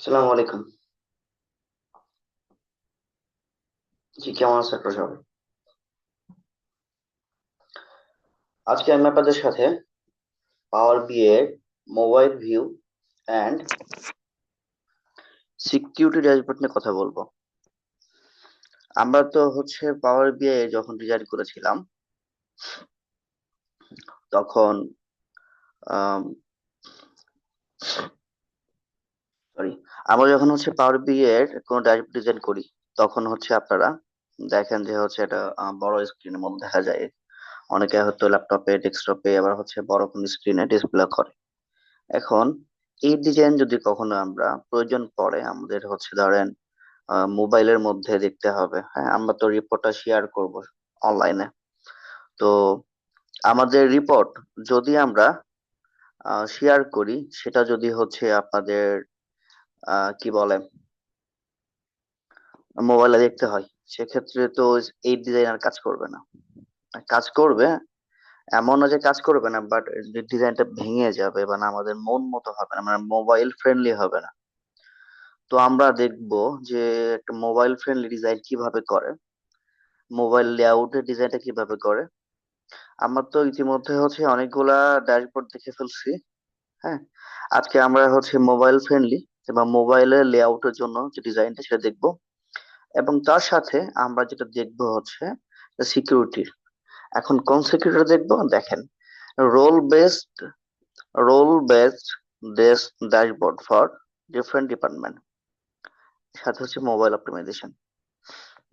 আসসালামু আলাইকুম। জি, কেমন আছে আপনারা সবাই? আজকে আমি আপনাদের সাথে power BI mobile view and security dashboard নিয়ে কথা বলবো। আমরা তো পাওয়ার বিএ যখন ডিজাইন করেছিলাম তখন সরি আমরা যখন পাওয়ার বিএ এর কোনো ড্যাশবোর্ড ডিজাইন করি তখন আপনারা দেখেন যে এটা বড় স্ক্রিনের মধ্যে দেখা যায়। অনেকে হয়তো ল্যাপটপে ডেস্কটপে আবার বড় কোনো স্ক্রিনে ডিসপ্লে করে। এখন এই ডিজাইন যদি কখনো আমরা প্রয়োজন পড়ে আমাদের ধরেন মোবাইলের মধ্যে দেখতে হবে, হ্যাঁ আমরা তো রিপোর্টটা শেয়ার করব অনলাইনে। তো আমাদের রিপোর্ট যদি আমরা শেয়ার করি সেটা যদি আপনাদের কি বলে মোবাইলে দেখতে হয়, সেক্ষেত্রে তো এই ডিজাইনার কাজ করবে না। কাজ করবে এমন না যে কাজ করবে না, বাট ডিজাইনটা ভেঙে যাবে বা না আমাদের মন মতো হবে না, মানে মোবাইল ফ্রেন্ডলি হবে না। তো আমরা দেখব যে একটা মোবাইল ফ্রেন্ডলি ডিজাইন কিভাবে করে, মোবাইল লেআউটের ডিজাইনটা কিভাবে করে। আমার তো ইতিমধ্যে অনেকগুলা ড্যাশবোর্ড দেখে ফেলছি। হ্যাঁ, আজকে আমরা মোবাইল ফ্রেন্ডলি এবং মোবাইলের লেআউটের জন্য যে ডিজাইনটা সেটা দেখব, এবং তার সাথে আমরা যেটা দেখব সিকিউরিটি। এখন কোন সিকিউরিটি দেখবো দেখেন, role based role based dashboard for different department, সাথে মোবাইল অপটিমাইজেশন।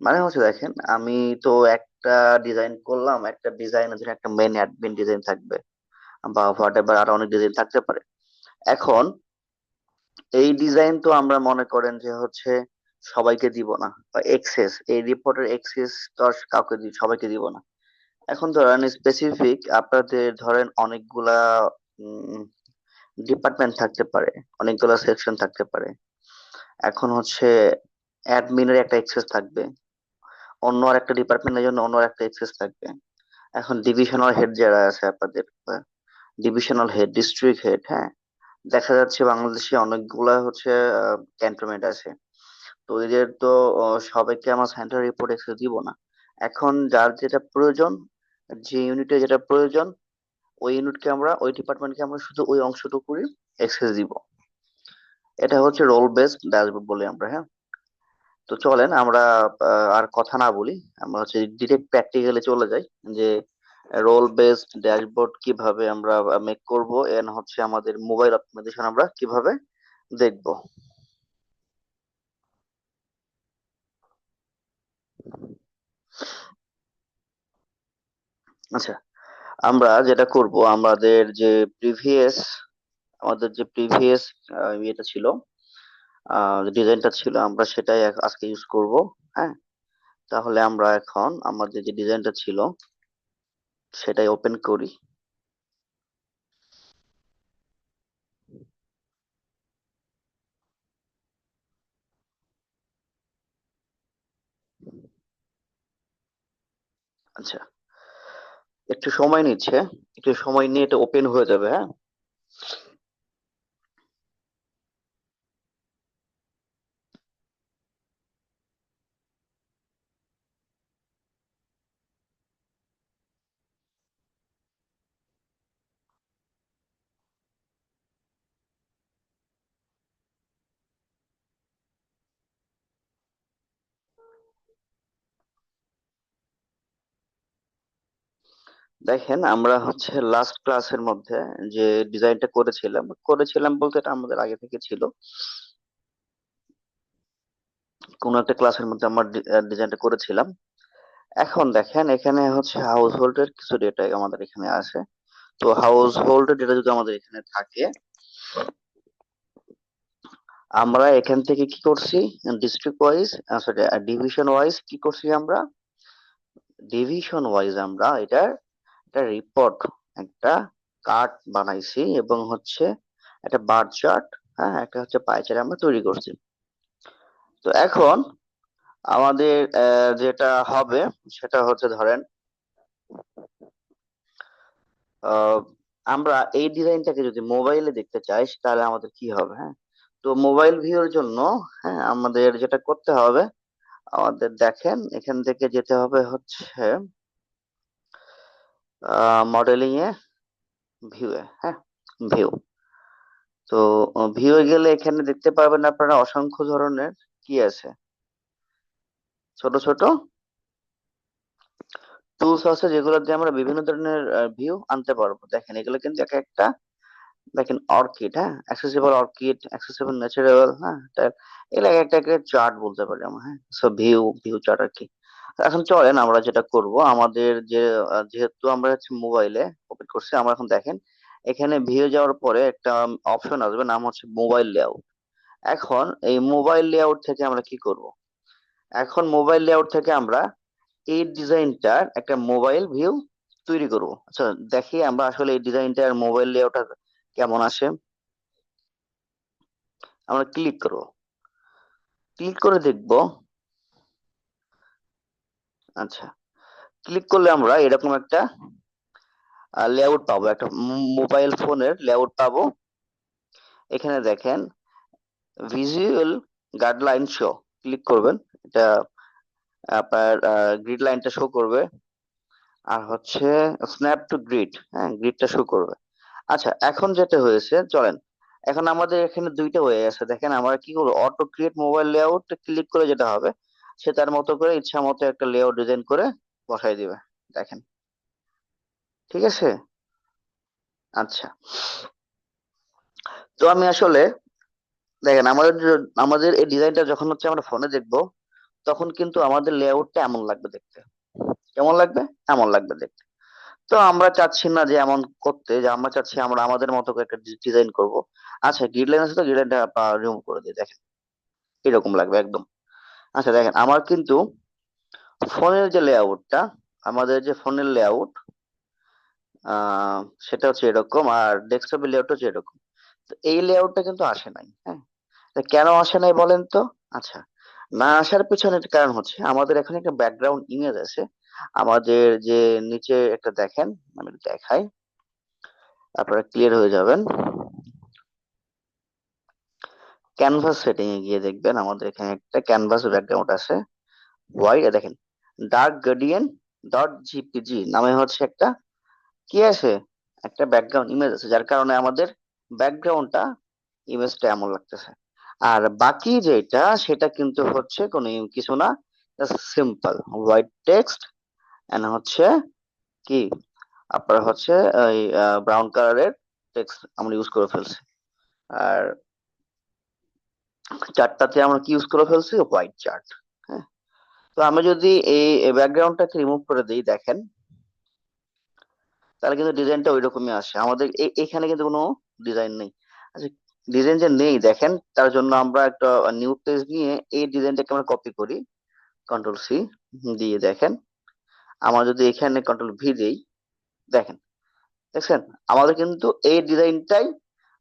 মানে দেখেন আমি তো একটা ডিজাইন করলাম, একটা ডিজাইনের জন্য একটা মেন অ্যাডমিন ডিজাইন থাকবে বা হোয়াট এভার আরো অনেক ডিজাইন থাকতে পারে। এখন এই ডিজাইন তো আমরা মনে করেন যে সবাইকে দিব না, বা এক্সেস এই রিপোর্টের এক্সেস তো আর সবাইকে দিব না। এখন ধরেন স্পেসিফিক আপনাদের ধরেন অনেকগুলা ডিপার্টমেন্ট থাকতে পারে, অনেকগুলা সেকশন থাকতে পারে। এখন অ্যাডমিনের একটা এক্সেস থাকবে, অন্য আর একটা ডিপার্টমেন্টের জন্য অন্য একটা এক্সেস থাকবে। এখন ডিভিশনাল হেড যারা আছে আপনাদের, ডিভিশনাল হেড, ডিস্ট্রিক্ট হেড, হ্যাঁ দেখা যাচ্ছে বাংলাদেশে অনেকগুলা ক্যান্টনমেন্ট আছে। তো এদের তো সবাইকে আমার সেন্ট্রাল রিপোর্ট এক্সেস দিব না। এখন যার যেটা প্রয়োজন, যে ইউনিটে যেটা প্রয়োজন, ওই ইউনিটকে আমরা ওই ডিপার্টমেন্টকে আমরা শুধু ওই অংশটুকুই এক্সেস দিব। এটা রোল বেসড ড্যাশবোর্ড বলি আমরা, হ্যাঁ। তো চলেন আমরা আর কথা না বলি, আমরা ডিরেক্ট প্র্যাকটিক্যালি চলে যাই যে রোল বেসড ড্যাশবোর্ড কিভাবে আমরা মেক করব, এন্ড আমাদের মোবাইল অপটিমাইজেশন আমরা কিভাবে দেখব। আচ্ছা, আমরা যেটা করব, প্রিভিয়াস আমাদের যে প্রিভিয়াস ইয়েটা ছিল, ডিজাইনটা ছিল, আমরা সেটাই আজকে ইউজ করব। হ্যাঁ, তাহলে আমরা এখন আমাদের যে ডিজাইনটা ছিল সেটাই ওপেন করি। আচ্ছা, একটু সময় নিচ্ছে, একটু সময় নিয়ে এটা ওপেন হয়ে যাবে, হ্যাঁ। দেখেন আমরা লাস্ট ক্লাসের মধ্যে যে ডিজাইনটা করেছিলাম করেছিলাম বলতে এটা আমাদের আগে থেকে ছিল, কোন একটা ক্লাসের মধ্যে আমরা ডিজাইনটা করেছিলাম। এখন দেখেন এখানে হাউস হোল্ডের কিছু ডেটা আমাদের এখানে আছে। তো হাউস হোল্ডের ডেটা যদি আমাদের এখানে থাকে, আমরা এখান থেকে কি করছি, district wise, sorry division wise কি করছি, আমরা ডিভিশন ওয়াইজ আমরা এটার একটা রিপোর্ট, একটা কার্ড বানাইছি, এবং একটা বার চার্ট, হ্যাঁ একটা পাই চার্ট আমরা তৈরি করছি। তো এখন আমাদের যেটা হবে সেটা ধরেন আহ, আমরা এই ডিজাইনটাকে যদি মোবাইলে দেখতে চাই তাহলে আমাদের কি হবে, হ্যাঁ। তো মোবাইল ভিউর জন্য হ্যাঁ আমাদের যেটা করতে হবে, আমাদের দেখেন এখান থেকে যেতে হবে হচ্ছে মডেলিং এ, ভিউ এ, হ্যাঁ ভিউ। তো ভিউ এ গেলে এখানে দেখতে পাবেন আপনারা অসংখ্য ধরনের কি আছে, ছোট ছোট টুলস আছে যেগুলো দিয়ে আমরা বিভিন্ন ধরনের ভিউ আনতে পারবো। দেখেন এগুলো কিন্তু এক একটা, দেখেন অর্কিড, হ্যাঁ অ্যাক্সেসিবল অর্কিড, অ্যাক্সেসিবল ন্যাচারাল, হ্যাঁ এগুলো এক একটা একটা চার্ট বলতে পারি আমরা, হ্যাঁ সো ভিউ ভিউ চার্ট আর কি। এখন চলেন আমরা যেটা করব, আমাদের যে যেহেতু আমরা হচ্ছে মোবাইলে ওপেন করছি, আমরা এখন দেখেন এখানে ভিউ যাওয়ার পরে একটা অপশন আসবে, নাম হচ্ছে মোবাইল লেআউট। এখন এই মোবাইল লেআউট থেকে আমরা কি করব, এখন মোবাইল লেআউট থেকে আমরা এই ডিজাইনটার একটা মোবাইল ভিউ তৈরি করব। আচ্ছা দেখি আমরা আসলে এই ডিজাইনটার মোবাইল লেআউটটা কেমন আসে। আমরা ক্লিক করব, ক্লিক করে দেখব। আচ্ছা, ক্লিক করলে আমরা এরকম একটা লেআউট পাবো, একটা মোবাইল ফোনের লেআউট পাবো। এখানে দেখেন ভিজুয়াল গাইডলাইন শো, ক্লিক করবেন, এটা আপনার গ্রিড লাইনটা শো করবে, আর হচ্ছে স্ন্যাপ টু গ্রিড, হ্যাঁ গ্রিডটা শো করবে। আচ্ছা এখন যেটা হয়েছে চলেন, এখন আমাদের এখানে দুইটা হয়ে আছে, দেখেন আমরা কি করবো, auto create mobile layout click করে যেটা হবে, সে তার মতো করে ইচ্ছা মতো একটা লেআউট ডিজাইন করে বসাই দিবে। দেখেন ঠিক আছে। আচ্ছা, তো আমি আসলে দেখেন আমাদের এই ডিজাইনটা যখন হচ্ছে আমরা ফোনে দেখবো, তখন কিন্তু আমাদের লেআউটটা এমন লাগবে দেখতে। কেমন লাগবে? এমন লাগবে দেখতে। তো আমরা চাচ্ছি না যে এমন করতে, যে আমরা চাচ্ছি আমরা আমাদের মতো করে একটা ডিজাইন করব। আচ্ছা গ্রিড লাইন আছে, তো গ্রিড লাইনটা রিমুভ করে দিই, দেখেন এরকম লাগবে একদম। আচ্ছা দেখেন আমার কিন্তু ফোনের যে লেআউটটা, আমাদের যে ফোনের লেআউট আহ সেটা হচ্ছে এরকম, আর ডেস্কটপের লেআউট হচ্ছে এরকম। তো এই লেআউটটা কিন্তু আসে নাই, হ্যাঁ তা কেন আসে নাই বলেন তো। আচ্ছা, না আসার পেছনে একটা কারণ হচ্ছে আমাদের এখানে একটা ব্যাকগ্রাউন্ড ইমেজ আছে, আমাদের যে নিচে একটা দেখেন, আমি একটু দেখাই আপনারা ক্লিয়ার হয়ে যাবেন। ক্যানভাস সেটিং এ গিয়ে দেখবেন আমাদের এখানে একটা ক্যানভাস ব্যাকগ্রাউন্ড আছে, হোয়াইট, দেখেন ডার্ক গ্রেডিয়েন্ট ডট জিপিজি নামে হচ্ছে একটা কি আছে, একটা ব্যাকগ্রাউন্ড ইমেজ আছে, যার কারণে আমাদের ব্যাকগ্রাউন্ডটা ইমেজটা এমন লাগতেছে। আর বাকি যেটা সেটা কিন্তু হচ্ছে কোনো কিছু না, সিম্পল হোয়াইট টেক্সট এন্ড হচ্ছে কি আপনার হচ্ছে ওই ব্রাউন কালারের টেক্সট আমরা ইউজ করে ফেলছি। আর চার্টটাতে আমরা কি ইউজ করে ফেলছি, হোয়াইট চার্ট। হ্যাঁ, তো আমি যদি এই ব্যাকগ্রাউন্ডটাকে রিমুভ করে দিই, দেখেন তাহলে কিন্তু ডিজাইনটা ওই রকমই আসে আমাদের। এখানে কিন্তু কোনো ডিজাইন নেই। আচ্ছা, ডিজাইন যে নেই দেখেন, তার জন্য আমরা একটা নিউ পেজ নিয়ে এই ডিজাইনটাকে আমরা কপি করি, কন্ট্রোল সি দিয়ে দেখেন, আমরা যদি এখানে কন্ট্রোল ভি দেই, দেখেন দেখছেন আমাদের কিন্তু এই ডিজাইনটাই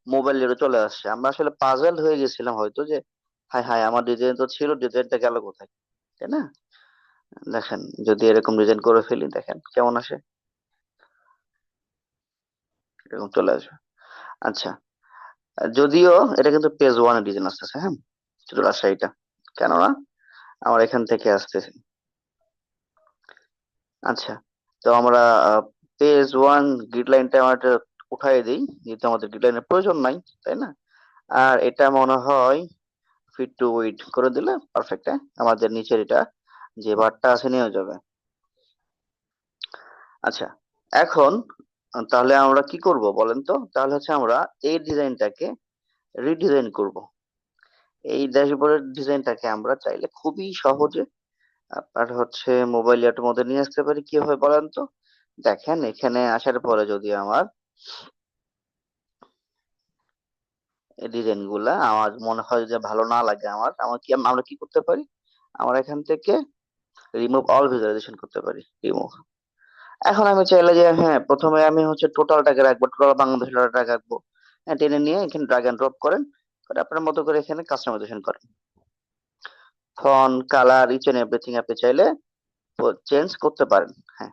মোবাইলের চলে আসছে। আমরা আসলে পাজল হয়ে গেছিলাম হয়তো যে হায় হায় আমার ডিজাইন তো ছিল, ডিজাইনটা গেল কোথায়, তাই না? দেখেন যদি এরকম ডিজাইন করে ফেলি, দেখেন কেমন আসে, এরকম চলে আসবে। আচ্ছা, যদিও এটা কিন্তু পেজ ওয়ান ডিজাইন আসতেছে, হ্যাঁ চলে আসে এটা, কেননা আমার এখান থেকে আসতেছে। আচ্ছা, তো আমরা পেজ ওয়ান গ্রিড লাইনটা আমরা এটা উঠাই দিই, যেহেতু আমাদের গ্রিড লাইনের প্রয়োজন নাই, তাই না? আর এটা মনে হয় ফিট টু উইড করে দিলে পারফেক্ট, হ্যাঁ আমাদের নিচের এটা যে বারটা আছে নিয়ে যাবে। আচ্ছা, এখন তাহলে আমরা কি করব বলেন তো, তাহলে হচ্ছে আমরা এই ডিজাইনটাকে রিডিজাইন করব। এই ড্যাশবোর্ডের ডিজাইনটাকে আমরা চাইলে খুবই সহজে আপনার হচ্ছে মোবাইল ল্যাপটপের মধ্যে নিয়ে আসতে পারি। কিভাবে বলেন তো, দেখেন এখানে আসার পরে যদি আমার এই ডিজাইন গুলা আমার মনে হয় যে ভালো না লাগে, আমার কি আমরা কি করতে পারি, আমরা এখান থেকে রিমুভ অল ভিজুয়ালাইজেশন করতে পারি, রিমুভ। এখন আমি চাইলে যে হ্যাঁ প্রথমে আমি হচ্ছে টোটালটাকে রাখবো, টোটাল বাংলাদেশ টাকা রাখবো, হ্যাঁ টেনে নিয়ে এখানে ড্রাগ এন্ড ড্রপ করেন, করে আপনার মতো করে এখানে কাস্টমাইজেশন করেন, font colour each and everything আপনি চাইলে চেঞ্জ করতে পারেন। হ্যাঁ,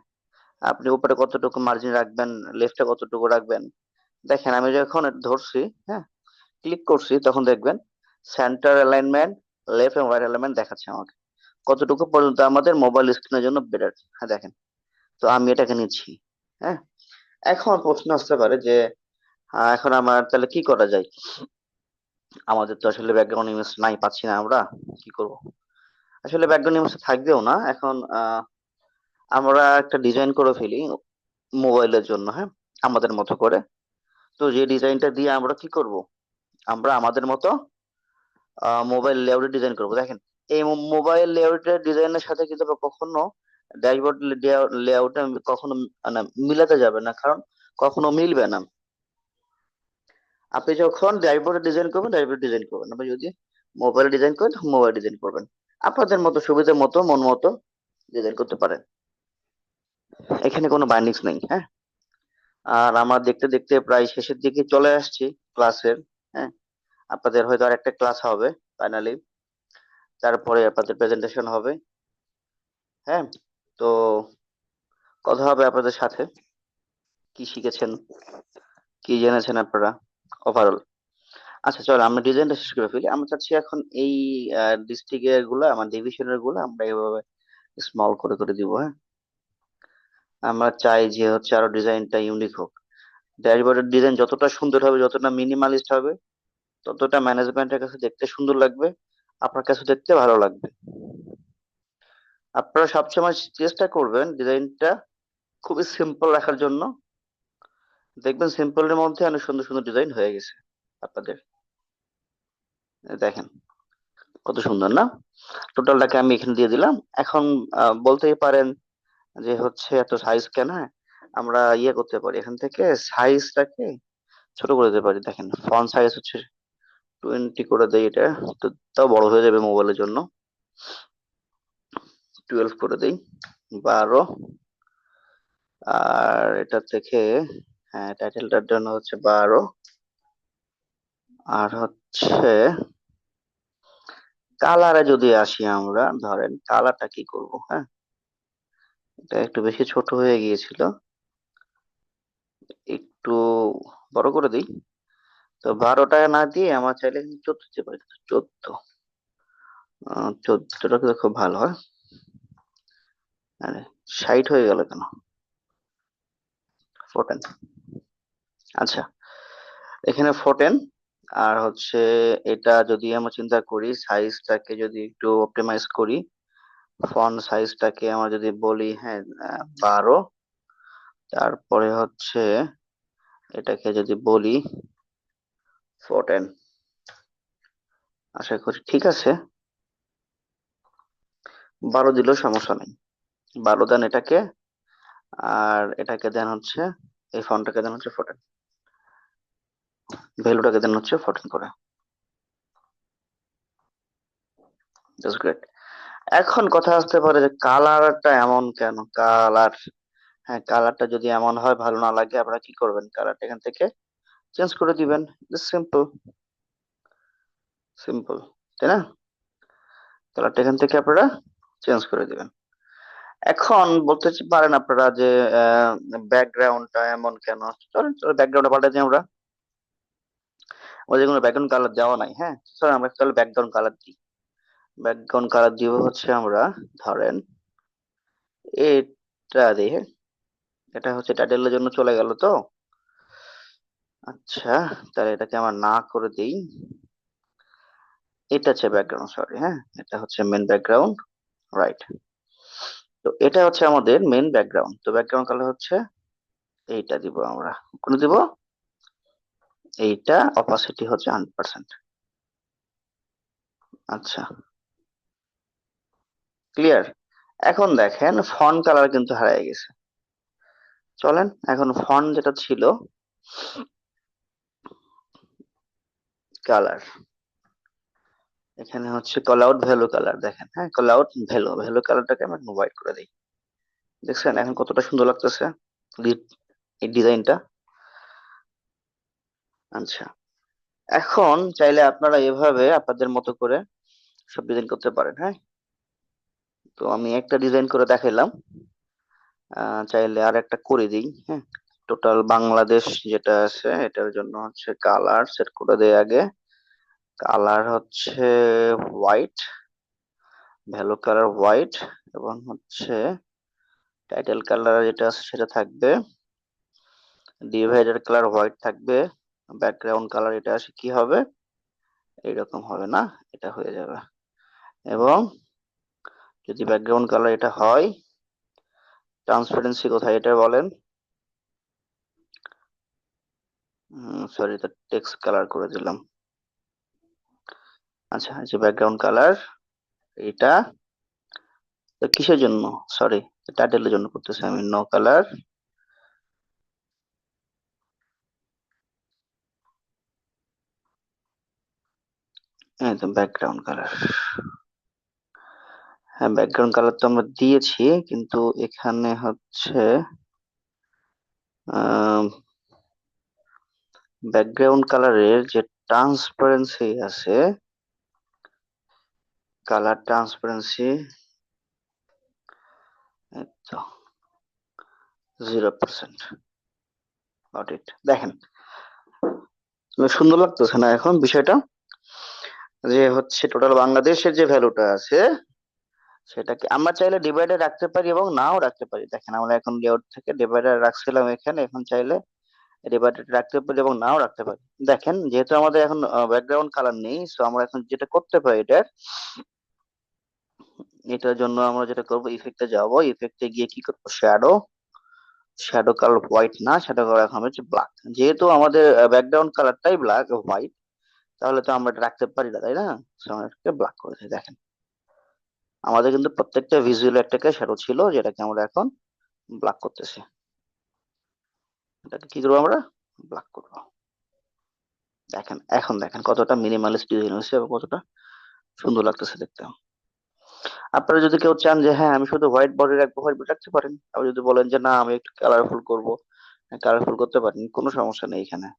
আপনি উপরে কতটুকু মার্জিন রাখবেন, লেফটে কতটুকু রাখবেন। দেখেন আমি যখন এটা ধরছি, হ্যাঁ ক্লিক করছি, তখন দেখবেন সেন্টার অ্যালাইনমেন্ট, লেফট এবং রাইট অ্যালাইনমেন্ট দেখাচ্ছে আমাকে কতটুকু পর্যন্ত আমাদের মোবাইল স্ক্রিনের জন্য বেটার। হ্যাঁ দেখেন, তো আমি এটাকে নিচ্ছি। হ্যাঁ, এখন প্রশ্ন আসতে পারে যে এখন আমার তাহলে কি করা যায়, আমাদের তো আসলে ব্যাকগ্রাউন্ড ইমেজ নাই, পাচ্ছি না, আমরা কি করব? আসলে ব্যাকগ্রাউন্ড ইমেজ থাকবেও না এখন, আমরা একটা ডিজাইন করে ফেলি মোবাইলের জন্য, হ্যাঁ, আমাদের মতো করে। তো যে ডিজাইনটা দিয়ে আমরা কি করব, আমরা আমাদের মতো মোবাইল লেআউটের ডিজাইন করব। দেখেন, এই মোবাইল লেআউটের ডিজাইনের সাথে কিন্তু আবার কখনো ড্যাশবোর্ড লেআউট কখনো মানে মিলাতে যাবে না, কারণ কখনো মিলবে না। আপনি যখন ড্যাশবোর্ডে ডিজাইন করবেন ড্যাশবোর্ড ডিজাইন করবেন, আপনি যদি মোবাইলে ডিজাইন করেন মোবাইল ডিজাইন করবেন, আপনাদের মতো সুবিধা মতো মন মতো ডিজাইন করতে পারেন, এখানে কোনো বাইন্ডিংস নেই। হ্যাঁ, আর আমার দেখতে দেখতে প্রায় শেষের দিকে চলে আসছি ক্লাসের। হ্যাঁ, আপনাদের হয়তো আর একটা ক্লাস হবে ফাইনালি, তারপরে আপনাদের প্রেজেন্টেশন হবে। হ্যাঁ, তো কথা হবে আপনাদের সাথে, কি শিখেছেন, কি জেনেছেন আপনারা ওভারঅল। আচ্ছা চলো আমরা ডিজাইনটা শেষ করে ফেলি। আমরা চাচ্ছি এখন এই ডিস্ট্রিক্টের গুলা, আমার ডিভিশনের গুলা আমরা এভাবে স্মল করে করে দিব। হ্যাঁ, আমরা চাই যে হচ্ছে আরো ডিজাইনটা ইউনিক হোক। ড্যাশবোর্ডের ডিজাইন যতটা সুন্দর হবে, যতটা মিনিমালিস্ট হবে, ততটা ম্যানেজমেন্টের কাছে দেখতে সুন্দর লাগবে, আপনার কাছে দেখতে ভালো লাগবে। আপনারা সবসময় চেষ্টা করবেন ডিজাইনটা খুবই সিম্পল রাখার জন্য, দেখবেন সিম্পলের মধ্যে অনেক সুন্দর সুন্দর ডিজাইন হয়ে গেছে আপনাদের। দেখেন কত সুন্দর না, টোটালটাকে আমি এখানে দিয়ে দিলাম। এখন বলতেই পারেন যে হচ্ছে এত সাইজ কেন, হ্যাঁ, আমরা ইয়ে করতে পারি, এখান থেকে সাইজটাকে ছোট করে দিতে পারি। দেখেন ফন্ট সাইজ হচ্ছে 20 করে দেই, এটা তো তাও বড় হয়ে যাবে মোবাইলের জন্য। 12 করে দেই, 12। আর এটা থেকে, হ্যাঁ, টাইটেলটার জন্য হচ্ছে 12। আর হচ্ছে কালারে যদি আসি, আমরা ধরেন কালারটা কি করব, হ্যাঁ, এটা একটু বেশি ছোট হয়ে গিয়েছিল, একটু বড় করে দিই। তো 12টা না দিয়ে আমার চাইলে 14 দিতে পারি। 14, 14টা কিন্তু খুব ভালো হয়। আরে 60 হয়ে গেল কেন? 14। আচ্ছা, এখানে 14। আর হচ্ছে এটা যদি আমরা চিন্তা করি সাইজটাকে যদি একটু অপটিমাইজ করি, ফন্ট সাইজটাকে আমরা যদি বলি, হ্যাঁ, 12। তারপরে হচ্ছে এটাকে যদি বলি 14, আশা করি ঠিক আছে। 12 দিলেও সমস্যা নেই, 12 দেন এটাকে, আর এটাকে দেন হচ্ছে, এই ফন্টটাকে দেন হচ্ছে 14, ভ্যালুটাকে দেন হচ্ছে 14 করে। Just great. এখন কথা আসতে পারে যে কালারটা এমন কেন, কালার, হ্যাঁ, কালারটা যদি এমন হয় ভালো না লাগে, আপনারা কি করবেন, কালারটা এখান থেকে চেঞ্জ করে দিবেন। সিম্পল, সিম্পল, তাই না? কালারটা এখান থেকে আপনারা চেঞ্জ করে দিবেন। এখন বলতে পারেন আপনারা যে ব্যাকগ্রাউন্ডটা এমন কেন, চলেন চলো ব্যাকগ্রাউন্ডটা পাল্টে দিই আমরা। ওই যেগুলো ব্যাকগ্রাউন্ড কালার দেওয়া নাই, হ্যাঁ, চলো আমরা তাহলে ব্যাকগ্রাউন্ড কালার দিই। ব্যাকগ্রাউন্ড কালার দিব হচ্ছে আমরা, ধরেন এটা দিই, হ্যাঁ, এটা হচ্ছে টাইটেলের জন্য চলে গেল তো। আচ্ছা, তাহলে এটাকে আমার না করে দিই, এটা হচ্ছে ব্যাকগ্রাউন্ড, সরি, হ্যাঁ, এটা হচ্ছে মেন ব্যাকগ্রাউন্ড, রাইট। তো এটা হচ্ছে আমাদের মেন ব্যাকগ্রাউন্ড, তো ব্যাকগ্রাউন্ড কালার হচ্ছে এইটা দিব আমরা, কোন দিব, এইটা অপাসিটি হচ্ছে 100%। আচ্ছা, ক্লিয়ার। এখন দেখেন ফন্ট কালার কিন্তু হারিয়ে গেছে। চলেন এখন ফন্ট যেটা ছিল, কালার, এখানে হচ্ছে কল আউট ভ্যালু কালার, দেখেন, হ্যাঁ, কল আউট ভ্যালু, ভ্যালু কালারটাকে আমরা হোয়াইট করে দিই। দেখছেন এখন কতটা সুন্দর লাগতেছে এই ডিজাইনটা। আচ্ছা, এখন চাইলে আপনারা এভাবে আপনাদের মতো করে সব ডিজাইন করতে পারেন। হ্যাঁ, তো আমি একটা ডিজাইন করে দেখাইলাম, চাইলে আর একটা করে দিই। হ্যাঁ, টোটাল বাংলাদেশ যেটা আছে এটার জন্য হচ্ছে কালার সেট করে দেই আগে, কালার হচ্ছে হোয়াইট, ভ্যালু কালার হোয়াইট, এবং হচ্ছে টাইটেল কালার যেটা আছে সেটা থাকবে, ডিভাইডার কালার হোয়াইট থাকবে, ব্যাকগ্রাউন্ড কালার এটা আসে কি হবে, এইরকম হবে না, এটা হয়ে যাবে। এবং যদি ব্যাকগ্রাউন্ড কালার এটা হয়, ট্রান্সপারেন্সি কোথায় এটা বলেন? সরি, এটা টেক্সট কালার করে দিলাম। আচ্ছা, এই যে ব্যাকগ্রাউন্ড কালার এটা তো কিসের জন্য, সরি, টাইটেলের জন্য করতেছি আমি, নো কালার, এই তো ব্যাকগ্রাউন্ড কালার। হ্যাঁ, ব্যাকগ্রাউন্ড কালার তো আমরা দিয়েছি, কিন্তু এখানে হচ্ছে ব্যাকগ্রাউন্ড কালারের যে ট্রান্সপারেন্সি আছে, কালার ট্রান্সপারেন্সি 0%। Got it. দেখেন সুন্দর লাগতেছে না এখন বিষয়টা, যে হচ্ছে টোটাল বাংলাদেশের যে ভ্যালুটা আছে সেটাকে আমরা চাইলে ডিভাইডে রাখতে পারি এবং নাও রাখতে পারি। দেখেন আমরা এখন লেআউট থেকে ডিভাইডার রাখছিলাম এখানে, এখন চাইলে ডিভাইডেড রাখতে পারি এবং নাও রাখতে পারি। দেখেন যেহেতু আমাদের এখন ব্যাকগ্রাউন্ড কালার নেই, সো আমরা এখন যেটা করতে পারি, এটার জন্য আমরা যেটা করবো, ইফেক্টে যাব, ইফেক্টে গিয়ে কি করবো, শ্যাডো, শ্যাডো কালার হোয়াইট না, শ্যাডো কালার এখন হচ্ছে ব্ল্যাক। যেহেতু আমাদের ব্যাকগ্রাউন্ড কালারটাই ব্ল্যাক হোয়াইট, তাহলে তো আমরা এটা রাখতে পারি না, তাই না? So আমরা এটাকে ব্ল্যাক করে দিই। দেখেন আমাদের কিন্তু প্রত্যেকটা ভিজুয়াল একটাকে শ্যাডো ছিল, যেটাকে আমরা এখন ব্ল্যাক করতেছি। এটাকে কি করবো আমরা, ব্ল্যাক করবো। দেখেন এখন দেখেন কতটা মিনিমালিস্ট ডিজাইন হয়েছে এবং কতটা সুন্দর লাগতেছে দেখতে। আপনারা যদি কেউ চান যে হ্যাঁ আমি শুধু হোয়াইট বডি রাখবো, হোয়াইট বডি রাখতে পারেন। আবার যদি বলেন যে না আমি একটু কালারফুল করবো, কালারফুল করতে পারেন, কোনো সমস্যা নেই এখানে।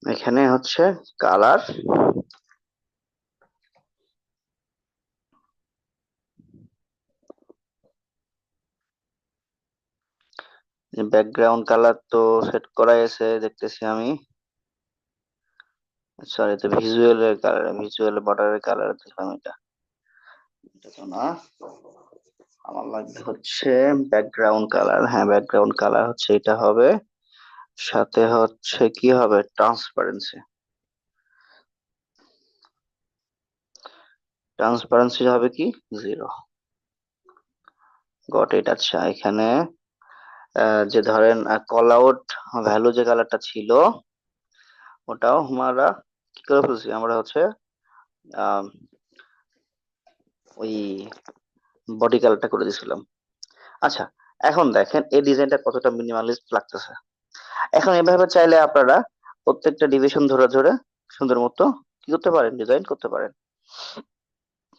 এখানে হচ্ছে কালার, ব্যাকগ্রাউন্ড কালার তো সেট করা আছে দেখতেছি আমি, সরি তো ভিজুয়ালের কালার, ভিজুয়াল বর্ডারের কালার দিলাম, এটা এটা তো না, আমার লাগবে হচ্ছে ব্যাকগ্রাউন্ড কালার। হ্যাঁ, ব্যাকগ্রাউন্ড কালার হচ্ছে এটা হবে, সাথে হচ্ছে কি হবে, ট্রান্সপারেন্সি, ট্রান্সপারেন্সি হবে কি 0। Got it. আচ্ছা এখানে যে ধরেন কল আউট ভ্যালু যে কালারটা ছিল, ওটাও আমরা কি করে ফেলছি, আমরা হচ্ছে আহ, ওই বডি কালারটা করে দিয়েছিলাম। আচ্ছা এখন দেখেন এই ডিজাইনটা কতটা মিনিমালিস্ট লাগতেছে। এখন এভাবে চাইলে আপনারা প্রত্যেকটা ডিভিশন ধরে ধরে সুন্দর মতো কি করতে পারেন, ডিজাইন করতে পারেন।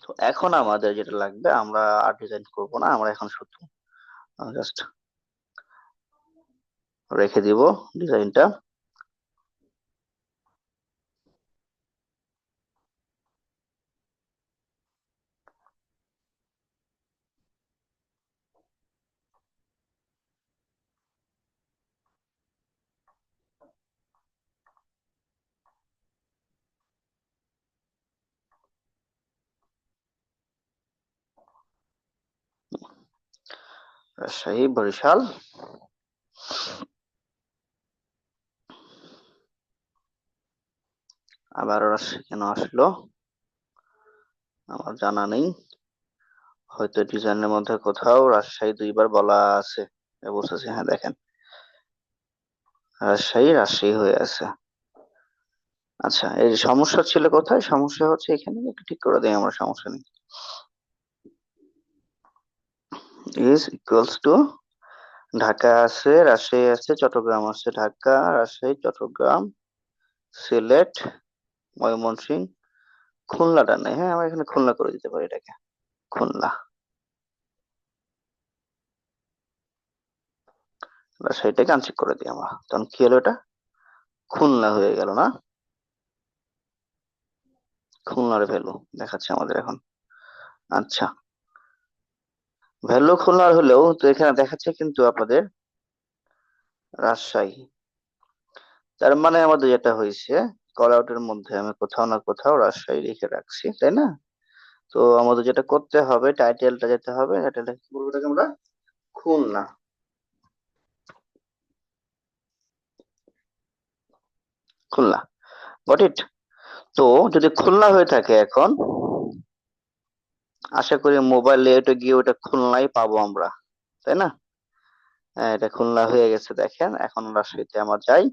তো এখন আমাদের যেটা লাগবে, আমরা আর ডিজাইন করব না, আমরা এখন শুধু জাস্ট রেখে দিব ডিজাইনটা। রাজশাহী, বরিশাল, আবার রাজশাহী কেন আসলো আমার জানা নেই, হয়তো ডিজাইনের মধ্যে কোথাও রাজশাহী দুইবার বলা আছে, বুঝতেছি। হ্যাঁ দেখেন রাজশাহী রাজশাহী হয়ে আছে। আচ্ছা এই সমস্যা ছিল কোথায়, সমস্যা হচ্ছে এখানে, একটু ঠিক করে দেই আমরা, সমস্যা নেই। ইজ ইকুয়ালস টু, ঢাকা আছে, রাজশাহী আছে, চট্টগ্রাম আছে, ঢাকা, রাজশাহী, চট্টগ্রাম, সিলেট, ময়মনসিংহ, খুলনাটা নেই। হ্যাঁ আমরা এখানে খুলনা করে দিতে পারি এটাকে, খুলনা। রাজশাহীটাকে আনচেক করে দিই আমরা, তখন কি হলো, এটা খুলনা হয়ে গেল না, খুলনার ভ্যালু দেখাচ্ছে আমাদের এখন। আচ্ছা ভ্যালু খুলনার হলেও তো এখানে দেখাচ্ছে কিন্তু আপনাদের রাজশাহী, তার মানে আমাদের যেটা হয়েছে কল আউটের মধ্যে আমি কোথাও না কোথাও রাজশাহী লিখে রাখছি, তাই না? তো আমাদের যেটা করতে হবে, টাইটেলটা যেতে হবে, টাইটেলটা কি বলবো এটাকে আমরা? খুলনা। Khulna, got it. তো যদি খুলনা হয়ে থাকে এখন, আশা করি মোবাইল লেআউটে গিয়ে ওটা খুলনাই পাবো আমরা, তাই না? হ্যাঁ, এটা খুলনা হয়ে গেছে, দেখেন। এখন রাজশাহীতে আমরা যাই।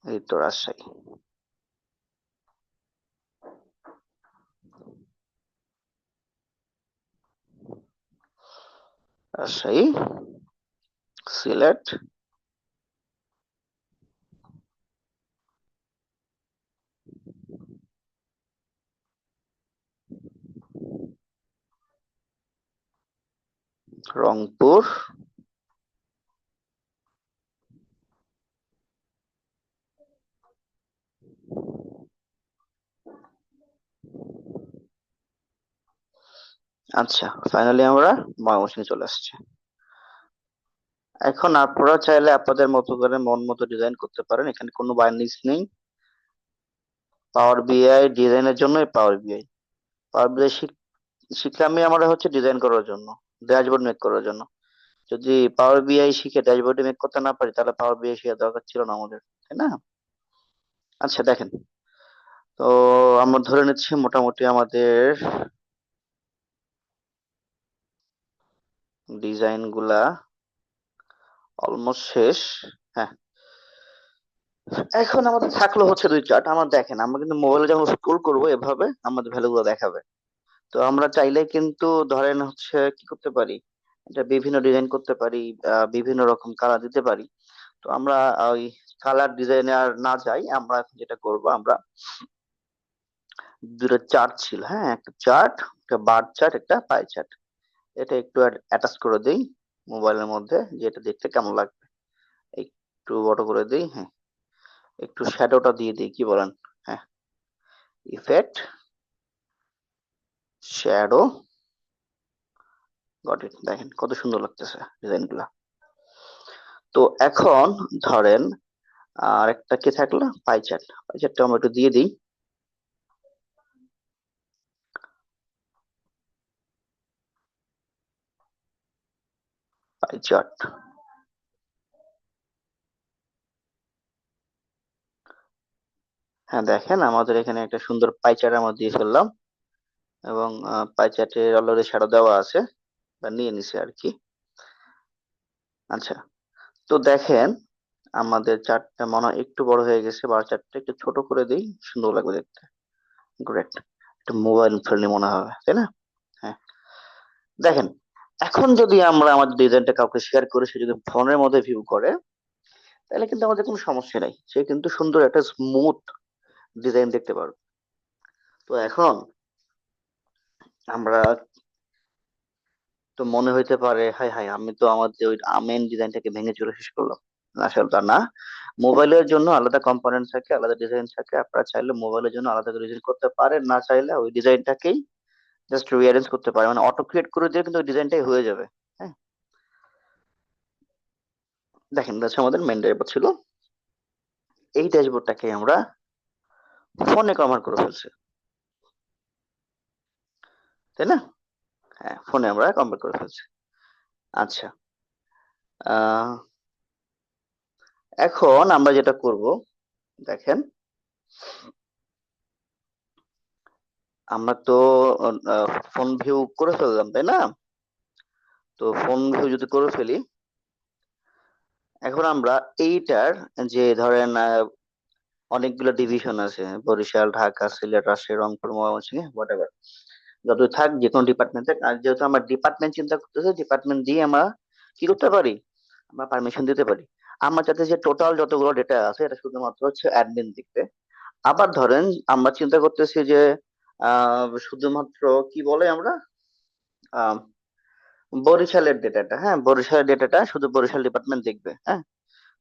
এই তো রাজশাহী। রাজশাহী, সিলেট, রংপুর, আচ্ছা, ফাইনালি আমরা ময়মনসিংহে চলে আসছি। এখন আপনারা চাইলে আপনাদের মতো করে মন মতো ডিজাইন করতে পারেন, এখানে কোনো বাইন্ডিংস নেই। পাওয়ার বিআই ডিজাইনের জন্যই পাওয়ার বিআই। পাওয়ার বিআই শিখলামই আমরা হচ্ছে ডিজাইন করার জন্য, ড্যাশবোর্ড মেক করার জন্য। যদি পাওয়ার বিআই শিখে ড্যাশবোর্ড মেক করতে না পারি, তাহলে পাওয়ার বিআই শেখার দরকার ছিল না আমাদের, তাই না? আচ্ছা, দেখেন। তো আমরা ধরে নিচ্ছি মোটামুটি আমাদের ডিজাইন গুলা অলমোস্ট শেষ। হ্যাঁ, এখন আমাদের থাকলো হচ্ছে দুই চার্ট। আমার দেখেন, আমরা কিন্তু মোবাইলে যখন স্ক্রোল করবো এভাবে আমাদের ভ্যালু গুলো দেখাবে। তো আমরা চাইলে কিন্তু ধরেন হচ্ছে কি করতে পারি, এটা বিভিন্ন ডিজাইন করতে পারি, বিভিন্ন রকম কালার দিতে পারি। তো আমরা ওই কালার ডিজাইনে আর না যাই, আমরা এখন যেটা করব, আমরা দুটো চার্ট ছিল, হ্যাঁ, একটা চার্ট, একটা বার চার্ট, একটা পাই চার্ট। এটা একটু অ্যাটাচ করে দেই মোবাইলের মধ্যে, যে এটা দেখতে কেমন লাগবে। একটু বড় করে দেই, হ্যাঁ। একটু শ্যাডোটা দিয়ে দিই, কি বলেন? হ্যাঁ, ইফেক্ট, শ্যাডো, গট ইট। দেখেন কত সুন্দর লাগতেছে ডিজাইন গুলা। তো এখন ধরেন আর একটা কি থাকলো, পাই চার্ট। পাই চার্টটা আমরা একটু দিয়ে দিই। পাই চার্ট, হ্যাঁ, দেখেন আমাদের এখানে একটা সুন্দর পাই চার্ট আমরা দিয়ে ফেললাম। এবং পাই চার্টে অলরেডি শ্যাডো দেওয়া আছে, বা নিয়ে নিছে আর কি। আচ্ছা, তো দেখেন আমাদের চার্টটা মনে হয় একটু বড় হয়ে গেছে, বার চার্টটা একটু ছোট করে দিই, সুন্দর লাগবে দেখতে। গ্রেট, একটু মোবাইল ফ্রেন্ডলি মনে হবে, তাই না? হ্যাঁ, দেখেন, এখন যদি আমরা আমাদের ডিজাইনটা কাউকে শেয়ার করি, সে যদি ফোনের মধ্যে ভিউ করে, তাহলে কিন্তু আমাদের কোনো সমস্যা নাই, সে কিন্তু সুন্দর একটা স্মুথ ডিজাইন দেখতে পারবে। তো এখন আমরা, তো মনে হইতে পারে হাই হাই, আমি তো আমাদের ওই মেন ডিজাইনটাকে ভেঙে চুরে শেষ করলাম। আসলে তা না। মোবাইলের জন্য আলাদা কম্পোনেন্ট থাকে, আলাদা ডিজাইন থাকে। আপনারা চাইলে মোবাইলের জন্য আলাদা ডিজাইন করতে পারেন, না চাইলে ওই ডিজাইনটাকেই জাস্ট রিঅ্যারেঞ্জ করতে পারেন, মানে অটো ক্রিয়েট করে দিয়ে কিন্তু ওই ডিজাইনটাই হয়ে যাবে। হ্যাঁ, দেখেন এটা হচ্ছে আমাদের মেন ড্যাশবোর্ড ছিল। এই ড্যাশবোর্ডটাকে আমরা ফোনে কনভার্ট করে ফেলছি, তাই না? হ্যাঁ, ফোনে আমরা কনভার্ট করে ফেলছি। আচ্ছা, আহ এখন আমরা যেটা করব, দেখেন, আমরা তো ফোন ভিউ করে ফেললাম, তাই না? তো ফোন ভিউ যদি করে ফেলি, এখন আমরা এইটার যে ধরেন অনেকগুলো ডিভিশন আছে, বরিশাল, ঢাকা, সিলেট, রাজশাহী, রংপুর, ময়মনসিংহ, হোয়াটএভার, যত থাক, যে কোনো ডিপার্টমেন্ট থাক। আর যেহেতু আমরা ডিপার্টমেন্ট চিন্তা করতেছি, ডিপার্টমেন্ট দিয়ে আমরা কি করতে পারি, আমরা পারমিশন দিতে পারি। আমার চাইতে যে টোটাল যতগুলো ডেটা আছে, এটা শুধুমাত্র হচ্ছে অ্যাডমিন দেখবে। আবার ধরেন আমরা চিন্তা করতেছি যে শুধুমাত্র কি বলে আমরা, আহ বরিশালের ডেটাটা, হ্যাঁ, বরিশালের ডেটাটা শুধু বরিশাল ডিপার্টমেন্ট দেখবে, হ্যাঁ।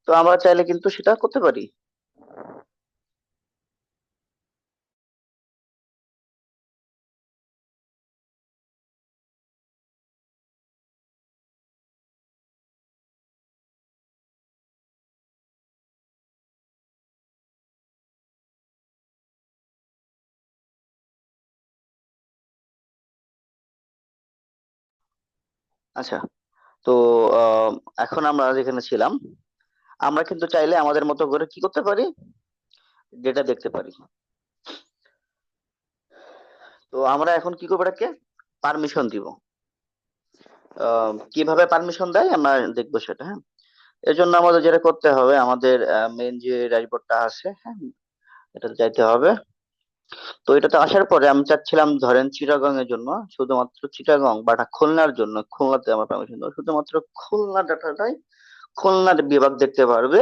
তো আমরা চাইলে কিন্তু সেটা করতে পারি। আচ্ছা, তো আহ, এখন আমরা যেখানে ছিলাম, আমরা কিন্তু চাইলে আমাদের মতো করে কি করতে পারি, ডেটা দেখতে পারি। তো আমরা এখন কি করবো, এটাকে পারমিশন দিব। কিভাবে পারমিশন দেয় আমরা দেখবো সেটা, হ্যাঁ। এর জন্য আমাদের যেটা করতে হবে, আমাদের মেন যে ড্যাশবোর্ডটা আছে, হ্যাঁ, এটাতে যাইতে হবে। তো এটাতে আসার পরে আমি চাচ্ছিলাম, ধরেন চিটাগং এর জন্য, শুধুমাত্র চিটাগং বা খুলনার জন্য, খুলনাতে আমার পারমিশন দেবো, শুধুমাত্র খুলনা ডাটাটাই খুলনার বিভাগ দেখতে পারবে,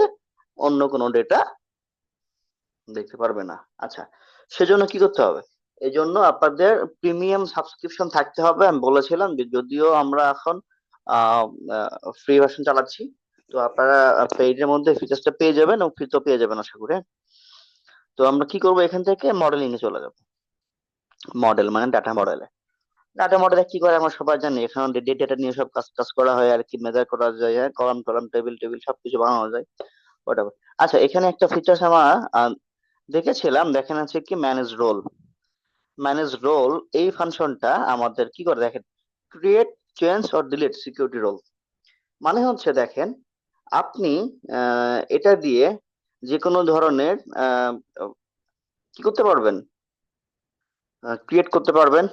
অন্য কোনো ডেটা দেখতে পারবে না। আচ্ছা, সেজন্য কি করতে হবে, এই জন্য আপনাদের প্রিমিয়াম সাবস্ক্রিপশন থাকতে হবে। আমি বলেছিলাম যে যদিও আমরা এখন ফ্রি ভার্সন চালাচ্ছি, তো আপনারা পেইডের মধ্যে ফিচার্সটা পেয়ে যাবেন এবং ফ্রি তো পেয়ে যাবেন আশা করি। তো আমরা কি করবো, এখান থেকে মডেলিং এ চলে যাবো। মডেল মানে ডাটা মডেলে, ডাটা মডেলে কি করে আমরা সবাই জানি, এখানে ডেটা নিয়ে সব কাজ কাজ করা হয় আর কি, মেজার করা যায়, কলাম টলাম টেবিল টেবিল সবকিছু বানানো যায়, whatever। আচ্ছা, এখানে একটা ফিচার্স আমার দেখেছিলাম, দেখেন আছে কি ম্যানেজ রোল। ম্যানেজ রোল এই ফাংশনটা আমাদের কি করে দেখেন, create, change or delete security role. মানে হচ্ছে দেখেন, আপনি এটা দিয়ে যে কোনো ধরনের কি করতে পারবেন, ক্রিয়েট করতে পারবেন,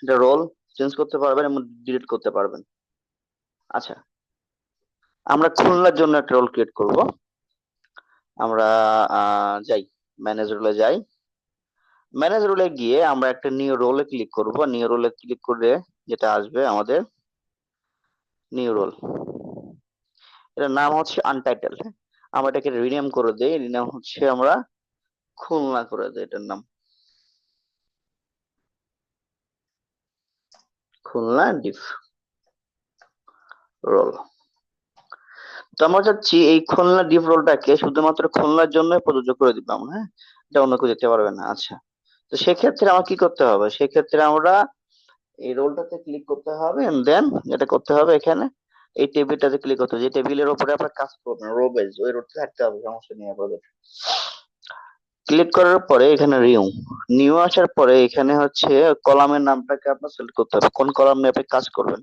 এটা রোল চেঞ্জ করতে পারবেন এবং ডিলিট করতে পারবেন। আচ্ছা, আমরা খুলনার জন্য একটা রোল ক্রিয়েট করব। আমরা যাই, ম্যানেজ রোলে যাই। ম্যানেজ রোলে গিয়ে আমরা একটা নিউ রোলে ক্লিক করব। নিউ রোলে ক্লিক করে যেটা আসবে আমাদের, নিউ রোল, এটার নাম হচ্ছে আনটাইটেল। আমরা এটাকে রিনেম করে দেই, রিনেম হচ্ছে আমরা খুলনা করে দেই, এটার নাম খুলনা ডিফ রোল। তো আমরা চাচ্ছি এই খুলনা ডিফ রোলটাকে শুধুমাত্র খুলনার জন্য প্রযোজ্য করে দিলাম, হ্যাঁ, এটা অন্য কেউ দেখতে পারবে না। আচ্ছা, তো সেক্ষেত্রে আমার কি করতে হবে, সেক্ষেত্রে আমরা এই রোলটাতে ক্লিক করতে হবে, এন্ড দেন যেটা করতে হবে এখানে এই টেবিলটাতে ক্লিক করতে হবে, যে টেবিলের উপরে আপনার কাজ করবেন রো বেজ, ওই রোডটা থাকতে হবে, সমস্যা নেই আপনাদের। ক্লিক করার পরে এখানে নিউ আসার পরে এখানে হচ্ছে কলামের নামটাকে আপনার সিলেক্ট করতে হবে, কোন কলামে আপনি কাজ করবেন।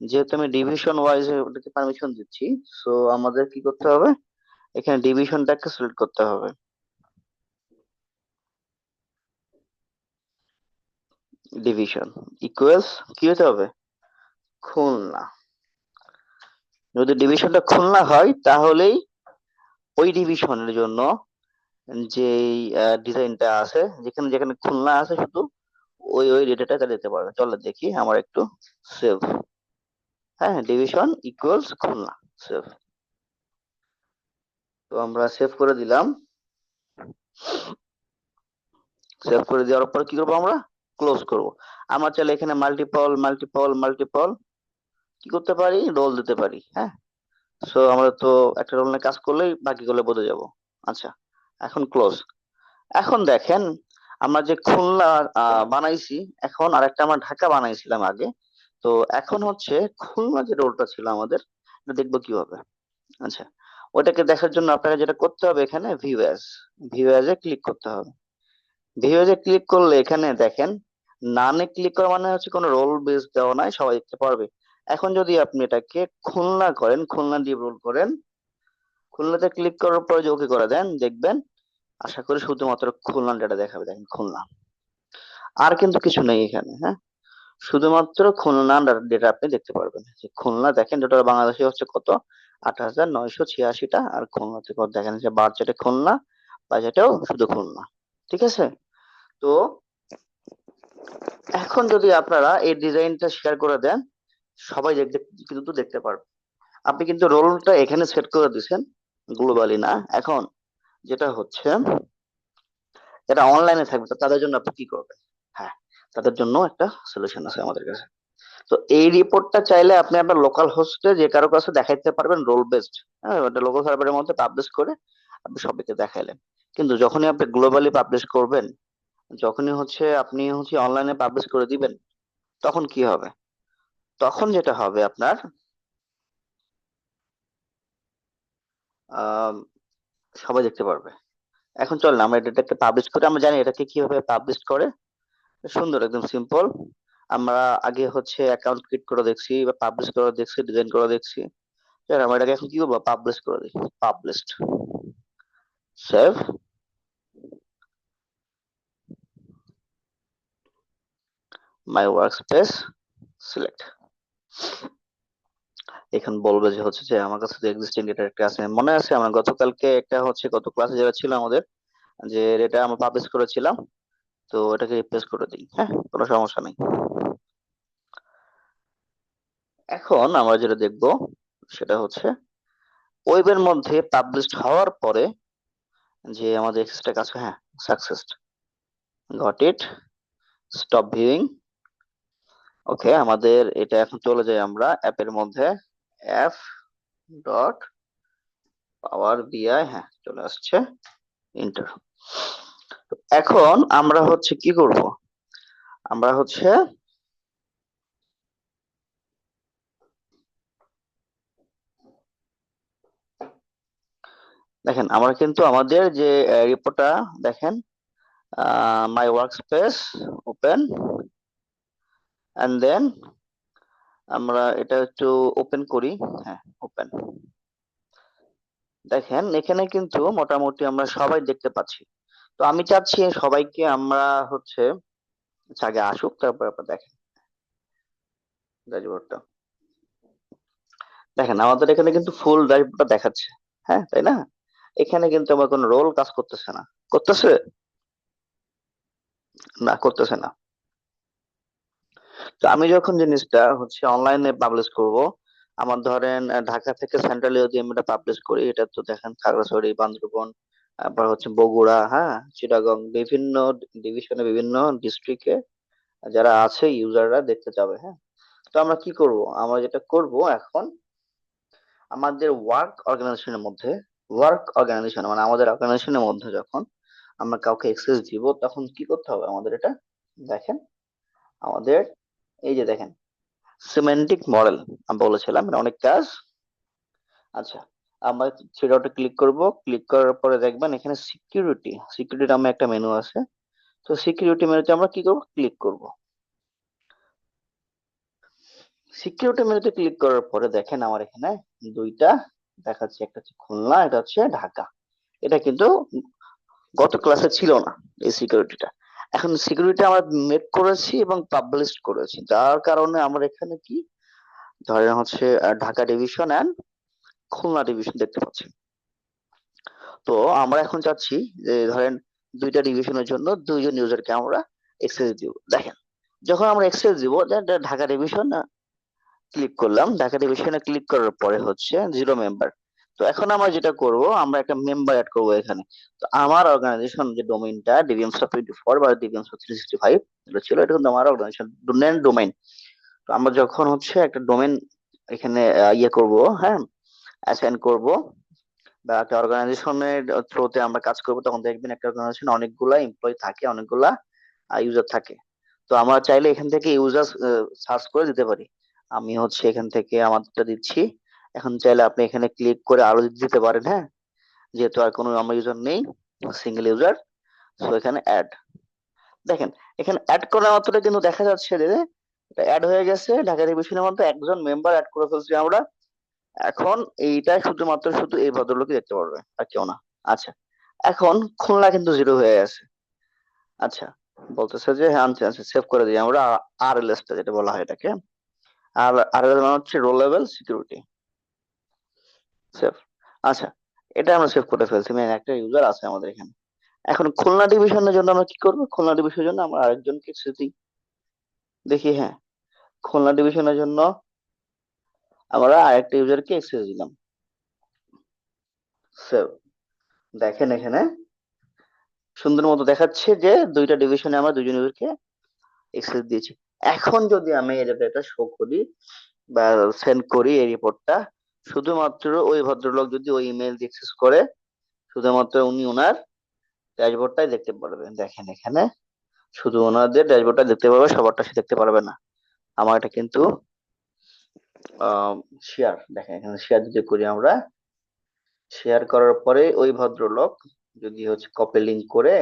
যেহেতু আমি ডিভিশন ওয়াইজ ওটাকে পারমিশন দিচ্ছি, সো আমাদের কি করতে হবে, এখানে ডিভিশনটাকে সিলেক্ট করতে হবে। ডিভিশন ইকুয়ালস কি হতে হবে, খুলনা। যদি ডিভিশনটা খুলনা হয় তাহলেই ওই ডিভিশনের জন্য যে ডিজাইনটা আছে, যেখানে যেখানে খুলনা আছে শুধু ওই ওই ডেটাটা তারা দিতে পারবে। চলো দেখি আমার একটু সেভ, হ্যাঁ, ডিভিশন ইকুয়ালস খুলনা, সেভ। তো আমরা সেভ করে দিলাম। সেভ করে দেওয়ার পর কি করবো, আমরা ক্লোজ করব। আমরা চাইলে এখানে মাল্টিপল মাল্টিপল মাল্টিপল কি করতে পারি, রোল দিতে পারি, হ্যাঁ। সো আমরা তো একটা রোল নিয়ে কাজ করলেই বাকিগুলো বোঝা যাব। আচ্ছা, এখন ক্লোজ। এখন দেখেন, আমরা যে খুলনা বানাইছি, এখন আরেকটা আমরা ঢাকা বানাইছিলাম আগে। তো এখন হচ্ছে খুলনা যে রোলটা ছিল আমাদের, এটা দেখবো কিভাবে। আচ্ছা, ওটাকে দেখার জন্য আপনাকে যেটা করতে হবে, এখানে view as, view as a click করতে হবে। ভিউ অ্যাজ এ ক্লিক করলে এখানে দেখেন, নানে ক্লিক করা মানে হচ্ছে কোনো রোল বেস দেওয়া নাই, সবাই দেখতে পারবে। এখন যদি আপনি এটাকে খুলনা করেন, খুলনা দিয়ে রোল করেন, খুলনাতে ক্লিক করার পরে যে ওকে করে দেন, দেখবেন আশা করি শুধুমাত্র খুলনা ডাটা দেখাবে। দেখেন খুলনা, আর কিন্তু কিছু নেই এখানে, হ্যাঁ, শুধুমাত্র খুলনা ডেটা আপনি দেখতে পারবেন। যে খুলনা দেখেন, টোটাল বাংলাদেশে হচ্ছে কত, 8,986টা, আর খুলনাতে কত দেখেন, যে বাজেটে খুলনা, বাজেটেও শুধু খুলনা। ঠিক আছে, তো এখন যদি আপনারা এই ডিজাইনটা শেয়ার করে দেন, সবাই দেখতে কিন্তু দেখতে পারবে। আপনি কিন্তু রোলটা এখানে সেট করে দিচ্ছেন, গ্লোবালি না। এখন যেটা হচ্ছে, যারা অনলাইনে থাকবে তো তাদের জন্য আপনি কি করবেন, হ্যাঁ, তাদের জন্য একটা সলিউশন আছে আমাদের কাছে। তো এই রিপোর্টটা চাইলে আপনি আপনার লোকাল হোস্টে যে কারো কাছে দেখাইতে পারবেন, রোল বেসড, হ্যাঁ, ওটা লোকাল সার্ভারের মধ্যে পাবলিশ করে আপনি সবাইকে দেখাইলেন। কিন্তু যখনই আপনি গ্লোবালি পাবলিশ করবেন, যখনই হচ্ছে আপনি হচ্ছে অনলাইনে পাবলিশ করে দিবেন, তখন কি হবে, তখন যেটা হবে আপনার, আহ সবাই দেখতে পারবে। এখন চল না আমরা এটাকে পাবলিশ করি, আমরা জানি এটাকে কিভাবে পাবলিশ করে, সুন্দর একদম সিম্পল। আমরা আগে হচ্ছে অ্যাকাউন্ট ক্রিয়েট করে দেখছি বা পাবলিশ করে দেখছি, ডিজাইন করে দেখছি। চল আমরা এটাকে এখন কি করবো, পাবলিশ করে দিই। পাবলিশড, সেভ, মাই ওয়ার্ক স্পেস, সিলেক্ট। এখন বলবে যে হচ্ছে যে আমার কাছে তো এক্সিস্টিং ডেটা একটা আছে, মনে আছে আমরা গতকালকে একটা হচ্ছে গত ক্লাসে যেটা ছিল আমাদের, যে এটা আমরা পাবলিশ করেছিলাম। তো এটাকে রিপ্লেস করে দিই, হ্যাঁ, কোনো সমস্যা নেই। এখন আমরা যেটা দেখবো সেটা হচ্ছে ওয়েবের মধ্যে পাবলিশড হওয়ার পরে যে আমাদের এক্সেসটা কাছে, হ্যাঁ, success, got it, stop viewing. Okay, আমাদের এটা এখন চলে যায় আমরা অ্যাপের মধ্যে, অ্যাপ ডট পাওয়ার বিআই, হ্যাঁ চলে আসছে, ইন্টার। এখন আমরা হচ্ছে কি করব, আমরা হচ্ছে দেখেন আমরা কিন্তু আমাদের যে রিপোর্টটা দেখেন, my work space open, and then আমরা এটা একটু ওপেন করি, হ্যাঁ ওপেন। দেখেন এখানে কিন্তু মোটামুটি আমরা সবাই দেখতে পাচ্ছি। তো আমি চাচ্ছি সবাইকে আমরা হচ্ছে, আচ্ছা, আগে আসুক তারপর আপনার দেখেন ড্যাশবোর্ডটা। দেখেন আমাদের এখানে কিন্তু ফুল ড্যাশবোর্ডটা দেখাচ্ছে, হ্যাঁ তাই না? এখানে কিন্তু আমার কোনো রোল কাজ করতেছে না। করতেছে? না, করতেছে না। তো আমি যখন জিনিসটা হচ্ছে অনলাইনে পাবলিশ করব, আমার ধরেন ঢাকা থেকে সেন্ট্রালি যদি আমি এটা পাবলিশ করি, এটা তো দেখেন খাগড়াছড়ি, বান্দরবন, তারপর হচ্ছে বগুড়া, হ্যাঁ, চিটাগং, বিভিন্ন ডিভিশনে, বিভিন্ন ডিস্ট্রিক্টে যারা আছে ইউজাররা দেখতে যাবে, হ্যাঁ। তো আমরা কি করব, আমরা যেটা করব এখন, আমাদের ওয়ার্ক অর্গানাইজেশন মানে আমাদের অর্গানাইজেশনের মধ্যে যখন আমরা কাউকে অ্যাক্সেস দিব, তখন কি করতে হবে আমাদের, এটা দেখেন আমাদের, এই যে দেখেন সিমেন্টিক মডেল আমি বলেছিলাম, এটা অনেক কাজ। আচ্ছা, আমরা থ্রি ডটে ক্লিক করব, ক্লিক করার পরে দেখবেন এখানে সিকিউরিটি নামে একটা মেনু আছে। তো সিকিউরিটি মেনুতে আমরা কি করব, ক্লিক করব। সিকিউরিটি মেনুতে ক্লিক করার পরে দেখেন আমার এখানে দুইটা দেখাচ্ছে, একটা হচ্ছে খুলনা, এটা হচ্ছে ঢাকা। এটা কিন্তু গত ক্লাসে ছিল না, এই সিকিউরিটিটা। এখন সিকিউরিটি আমরা মেক করেছি এবং পাবলিশ করেছি, যার কারণে আমরা এখানে কি ধরেন হচ্ছে Dhaka division and Khulna division দেখতে পাচ্ছি। তো আমরা এখন চাচ্ছি যে ধরেন দুইটা ডিভিশনের জন্য দুইজন ইউজারকে আমরা এক্সেস দিব। দেখেন যখন আমরা এক্সেস দিব, ঢাকা ডিভিশন ক্লিক করলাম, ঢাকা ডিভিশনে ক্লিক করার পরে হচ্ছে জিরো মেম্বার। তো এখন আমরা যেটা করব, আমরা একটা মেম্বার অ্যাড করব এখানে। তো আমার অর্গানাইজেশন যে ডোমেইনটা ডিভিএমস 24 বা ডিভিএমস 365 এটা ছিল, এটা কিন্তু আমার অর্গানাইজেশন ডোমেইন। তো আমরা যখন হচ্ছে একটা ডোমেইন এখানে ইয়ে করব, হ্যাঁ, অ্যাসাইন করব, বা একটা অর্গানাইজেশনের থ্রুতে আমরা কাজ করব, তখন দেখবেন একটা অর্গানাইজেশন অনেকগুলা এমপ্লয়ি থাকে, অনেকগুলা ইউজার থাকে। তো আমরা চাইলে এখান থেকে ইউজার সার্চ করে দিতে পারি। আমি হচ্ছে এখান থেকে আমারটা দিচ্ছি। এখন চাইলে আপনি এখানে ক্লিক করে আরো দিতে পারেন, হ্যাঁ, যেহেতু আর কোনো আমার ইউজার নেই, সিঙ্গেল ইউজার। তো এখানে অ্যাড, দেখেন এখানে অ্যাড করা মাত্র কিন্তু দেখা যাচ্ছে যে এটা অ্যাড হয়ে গেছে, ঢাকা ডিভিশনের মধ্যে একজন মেম্বার অ্যাড করে ফেলছি আমরা। এখন এইটা শুধুমাত্র শুধু এই ভদ্রলোকই দেখতে পারবে, আর কেউ না। আচ্ছা, এখন খুলনা কিন্তু জিরো হয়ে গেছে। আচ্ছা, বলতেছে যে হ্যাঁ আনছে, আচ্ছা সেভ করে দিই আমরা, আর এল টা যেটা বলা হয় এটাকে। আর আর এল মানে হচ্ছে রোল লেভেল সিকিউরিটি, সেভ। আচ্ছা, এটা আমরা সেভ করে ফেলছি, মানে একটা ইউজার আছে আমাদের এখানে। এখন খুলনা ডিভিশনের জন্য আমরা কি করব, খুলনা ডিভিশনের জন্য আমরা আরেকজনকে access দিই। দেখি, হ্যাঁ, খুলনা ডিভিশনের জন্য আমরা আরেকটা ইউজারকে অ্যাক্সেস দিলাম, সেভ। দেখেন এখানে সুন্দর মতো দেখাচ্ছে যে দুইটা ডিভিশনে আমরা দুজন ইউজারকে অ্যাক্সেস দিয়েছি। এখন যদি আমি এটা শো করি বা সেন্ড করি এই রিপোর্টটা, শুধুমাত্র ওই ভদ্রলোক যদি ওই ইমেল দিয়ে অ্যাক্সেস করে, শুধুমাত্র উনি ওনার ড্যাশবোর্ডটাই দেখতে পারবেন। দেখেন এখানে শুধু ওনাদের ড্যাশবোর্ডটা দেখতে পারবে, সবারটা সে দেখতে পারবে না। আমার এটা কিন্তু শেয়ার, দেখেন এখানে শেয়ার যদি করি আমরা, শেয়ার করার পরে ওই ভদ্রলোক যদি হচ্ছে কপি লিংক করে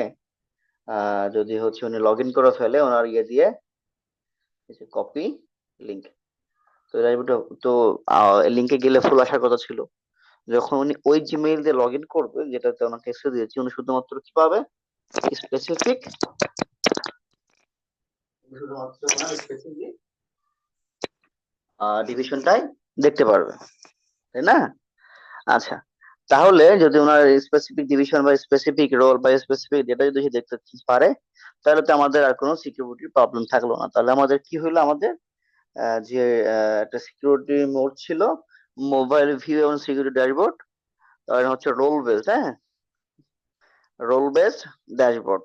যদি হচ্ছে উনি লগ ইন করে ফেলে ওনার ইয়ে দিয়ে, এই যে কপি লিংক। তো তো লিংকে গেলে ফুল আসার কথা ছিল। যখন উনি ওই জিমেইল দিয়ে লগ ইন করবে যেটাতে ওনাকে অ্যাক্সেস দিয়েছি, উনি শুধুমাত্র কি পাবে, স্পেসিফিক, শুধুমাত্র ওনার স্পেসিফিক ডিভিশনটাই দেখতে পারবে, তাই না? আচ্ছা, তাহলে যদি ওনার স্পেসিফিক ডিভিশন বা স্পেসিফিক রোল বা স্পেসিফিক ডেটা যদি সে দেখতে পারে, তাহলে তো আমাদের আর কোনো সিকিউরিটি প্রবলেম থাকলো না। তাহলে আমাদের কি হইলো, আমাদের যে একটা সিকিউরিটি মোড ছিল, মোবাইল ভিউ এবং সিকিউরিটি ড্যাশবোর্ড, আর হচ্ছে রোল বেসড, হ্যাঁ, role based dashboard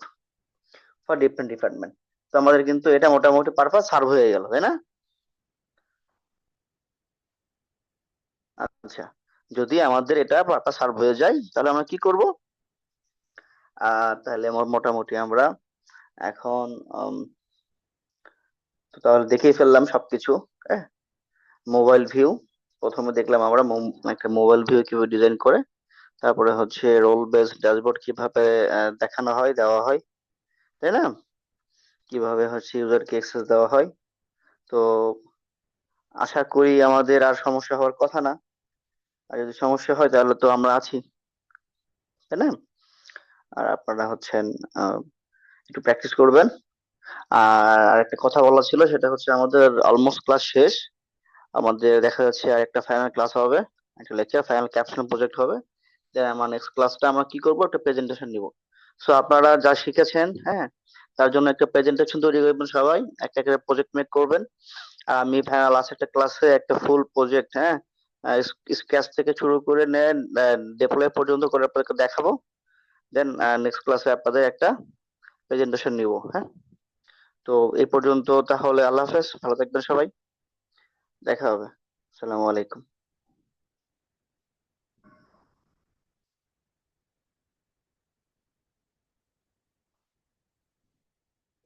for different department. তো আমাদের কিন্তু এটা মোটামুটি পারপাস সার্ভ হয়ে গেল, তাই না? আচ্ছা, যদি আমাদের এটা পারপাস সার্ভ হয়ে যায় তাহলে আমরা কি করব? তাহলে মোটামুটি আমরা এখন তো তাহলে দেখেই ফেললাম সবকিছু। হ্যাঁ, মোবাইল ভিউ প্রথমে দেখলাম আমরা, একটা মোবাইল ভিউ কিভাবে ডিজাইন করে, তারপরে হচ্ছে রোল বেসড ড্যাশবোর্ড কিভাবে দেখানো হয়, দেওয়া হয়, তাই না? কিভাবে হচ্ছে ইউজারকে অ্যাক্সেস দেওয়া হয়। তো আশা করি আমাদের আর সমস্যা হওয়ার কথা না। আর যদি সমস্যা হয় তাহলে তো আমরা আছি, তাই না? আর আপনারা হচ্ছেন আহ, একটু প্র্যাকটিস করবেন। আর আরেকটা কথা বলা ছিল, সেটা হচ্ছে আমাদের অলমোস্ট ক্লাস শেষ। আমাদের দেখা যাচ্ছে আর একটা ফাইনাল ক্লাস হবে, একটা লেকচার ফাইনাল ক্যাপশন প্রজেক্ট হবে। দেন আমার নেক্সট ক্লাসটা আমরা কি করব, একটা প্রেজেন্টেশন নিব। সো আপনারা যা শিখেছেন, হ্যাঁ, তার জন্য একটা প্রেজেন্টেশন তৈরি করবেন, সবাই একটা একটা প্রজেক্ট মেক করবেন। আর আমি ফাইনাল লাস্ট একটা ক্লাসে একটা ফুল প্রজেক্ট, হ্যাঁ, স্কেচ থেকে শুরু করে নেন ডিপ্লয় পর্যন্ত করে আপনাদেরকে দেখাবো। দেন নেক্সট ক্লাসে আপনাদের একটা প্রেজেন্টেশন নিব, হ্যাঁ। তো এই পর্যন্ত তাহলে, আল্লাহ হাফেজ, ভালো থাকবেন সবাই, দেখা হবে। আসসালামু আলাইকুম।